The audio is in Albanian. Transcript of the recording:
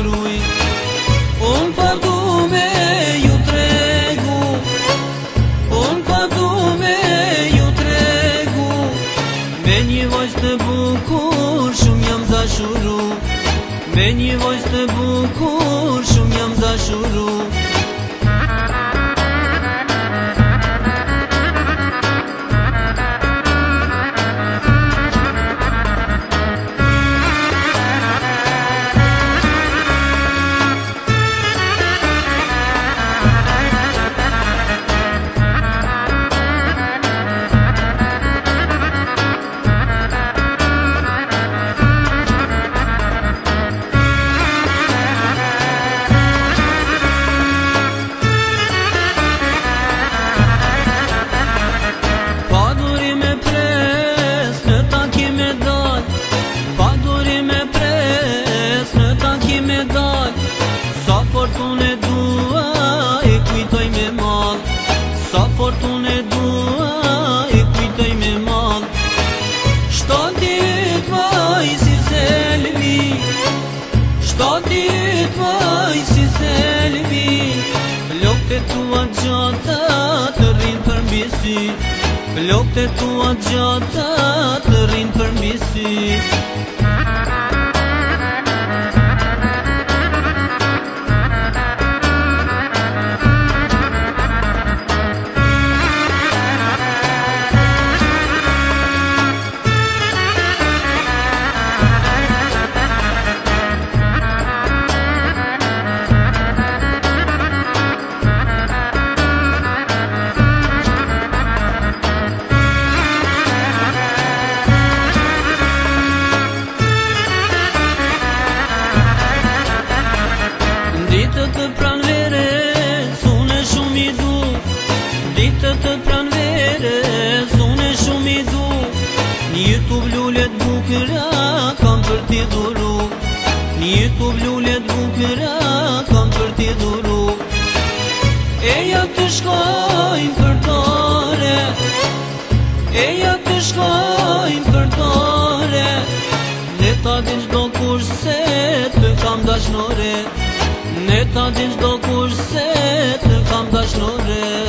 shkruj. Unë pa du me ju tregu, unë pa du me ju tregu, me një vojtë të bukur shumë jam dashuru, me një vojtë të bukur shumë jam dashuru. Sa fortune dua e kujtoj me mal, sa fortune dua e kujtoj me mal. Shtat dit vaj si selvi, shtat dit vaj si selvi, flokët e tua gjata të rrinë për mbi sy, flokët e tua gjata të rrinë për mbi sy. Ditët të pranvere, sune shumë i du, ditët të pranvere, sune shumë i du, një YouTube lullet bukëra, kam për t'i dhuru, një YouTube lullet bukëra, kam për t'i dhuru. Eja të shkojnë për tore, eja të shkojnë për tore, ne ta din çdo kurse të kam dashnore, ne ta din çdo kurse të kam dashnore.